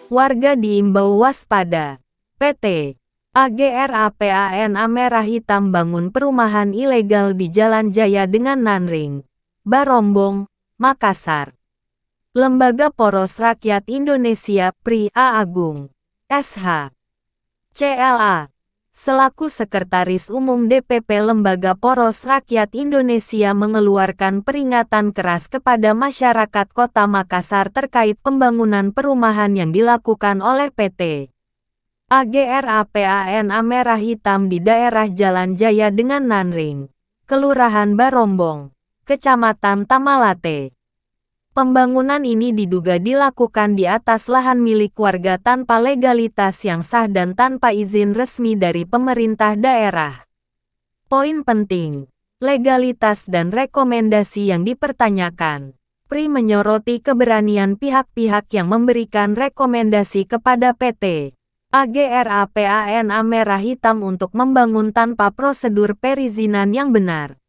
Warga diimbau waspada. PT AGRAPAN Merah Hitam bangun perumahan ilegal di Jalan Jaya dengan Nanring, Barombong, Makassar. Lembaga Poros Rakyat Indonesia Pri A. Agung, SH. CLA, selaku Sekretaris Umum DPP Lembaga Poros Rakyat Indonesia mengeluarkan peringatan keras kepada masyarakat Kota Makassar terkait pembangunan perumahan yang dilakukan oleh PT AGRAPAN Merah Hitam di daerah Jalan Jaya dengan Nanring, Kelurahan Barombong, Kecamatan Tamalate. Pembangunan ini diduga dilakukan di atas lahan milik warga tanpa legalitas yang sah dan tanpa izin resmi dari pemerintah daerah. Poin penting, legalitas dan rekomendasi yang dipertanyakan. Pri menyoroti keberanian pihak-pihak yang memberikan rekomendasi kepada PT AGRAPAN Merah Hitam untuk membangun tanpa prosedur perizinan yang benar.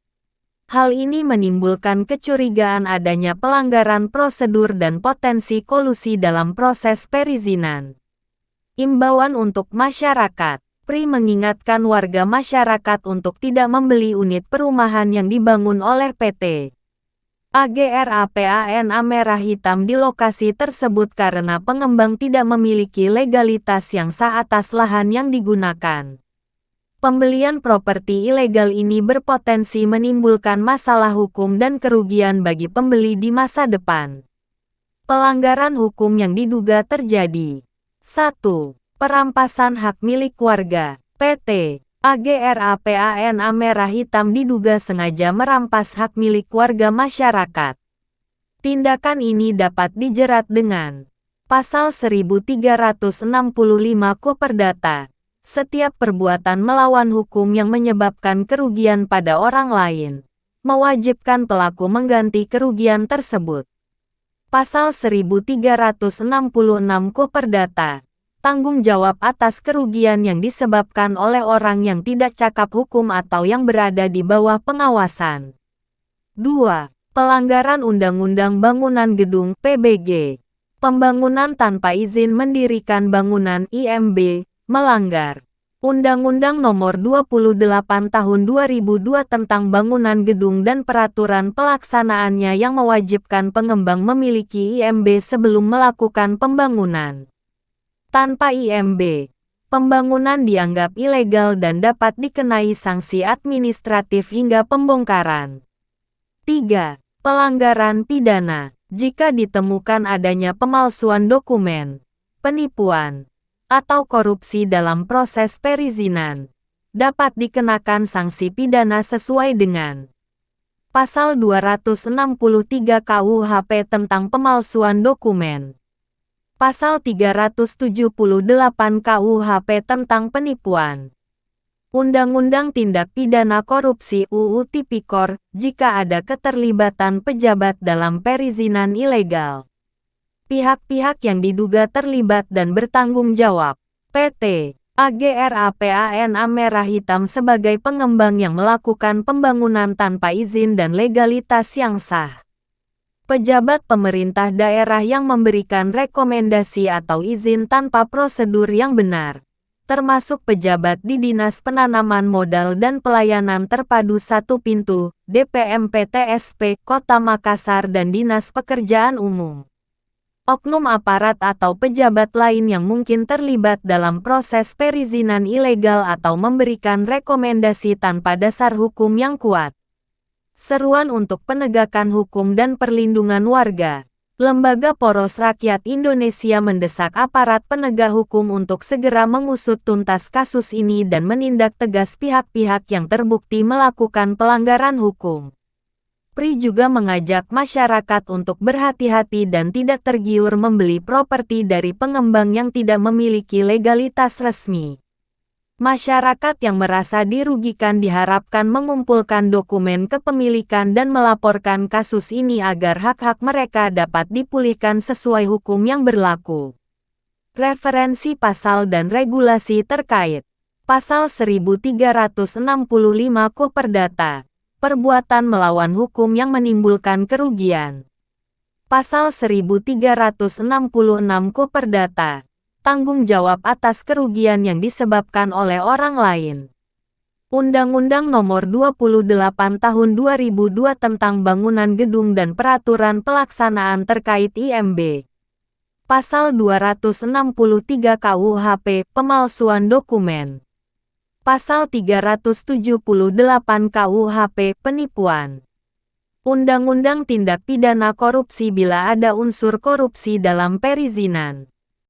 Hal ini menimbulkan kecurigaan adanya pelanggaran prosedur dan potensi kolusi dalam proses perizinan. Imbauan untuk masyarakat. Pri mengingatkan warga masyarakat untuk tidak membeli unit perumahan yang dibangun oleh PT AGRAPAN Merah Hitam di lokasi tersebut karena pengembang tidak memiliki legalitas yang sah atas lahan yang digunakan. Pembelian properti ilegal ini berpotensi menimbulkan masalah hukum dan kerugian bagi pembeli di masa depan. Pelanggaran hukum yang diduga terjadi. 1. Perampasan hak milik warga. PT AGRAPAN Merah Hitam diduga sengaja merampas hak milik warga masyarakat. Tindakan ini dapat dijerat dengan Pasal 1365 Koperdata. Setiap perbuatan melawan hukum yang menyebabkan kerugian pada orang lain, mewajibkan pelaku mengganti kerugian tersebut. Pasal 1366 Koperdata. Tanggung jawab atas kerugian yang disebabkan oleh orang yang tidak cakap hukum atau yang berada di bawah pengawasan. 2. Pelanggaran Undang-Undang Bangunan Gedung (PBG). Pembangunan tanpa izin mendirikan bangunan IMB, melanggar Undang-Undang Nomor 28 Tahun 2002 tentang Bangunan Gedung dan peraturan pelaksanaannya yang mewajibkan pengembang memiliki IMB sebelum melakukan pembangunan. Tanpa IMB, pembangunan dianggap ilegal dan dapat dikenai sanksi administratif hingga pembongkaran. 3. Pelanggaran pidana. Jika ditemukan adanya pemalsuan dokumen, penipuan, atau korupsi dalam proses perizinan, dapat dikenakan sanksi pidana sesuai dengan Pasal 263 KUHP tentang pemalsuan dokumen, Pasal 378 KUHP tentang penipuan, Undang-Undang Tindak Pidana Korupsi UU Tipikor, jika ada keterlibatan pejabat dalam perizinan ilegal. Pihak-pihak yang diduga terlibat dan bertanggung jawab. PT AGRAPAN Merah Hitam sebagai pengembang yang melakukan pembangunan tanpa izin dan legalitas yang sah. Pejabat pemerintah daerah yang memberikan rekomendasi atau izin tanpa prosedur yang benar, termasuk pejabat di Dinas Penanaman Modal dan Pelayanan Terpadu Satu Pintu, DPMPTSP Kota Makassar dan Dinas Pekerjaan Umum. Oknum aparat atau pejabat lain yang mungkin terlibat dalam proses perizinan ilegal atau memberikan rekomendasi tanpa dasar hukum yang kuat. Seruan untuk penegakan hukum dan perlindungan warga. Lembaga Poros Rakyat Indonesia mendesak aparat penegak hukum untuk segera mengusut tuntas kasus ini dan menindak tegas pihak-pihak yang terbukti melakukan pelanggaran hukum. Pri juga mengajak masyarakat untuk berhati-hati dan tidak tergiur membeli properti dari pengembang yang tidak memiliki legalitas resmi. Masyarakat yang merasa dirugikan diharapkan mengumpulkan dokumen kepemilikan dan melaporkan kasus ini agar hak-hak mereka dapat dipulihkan sesuai hukum yang berlaku. Referensi pasal dan regulasi terkait. Pasal 1365 Koperdata. Perbuatan melawan hukum yang menimbulkan kerugian. Pasal 1366 Perdata. Tanggung jawab atas kerugian yang disebabkan oleh orang lain. Undang-Undang Nomor 28 Tahun 2002 tentang Bangunan Gedung dan Peraturan Pelaksanaan terkait IMB. Pasal 263 KUHP, pemalsuan dokumen. Pasal 378 KUHP, penipuan. Undang-Undang Tindak Pidana Korupsi bila ada unsur korupsi dalam perizinan.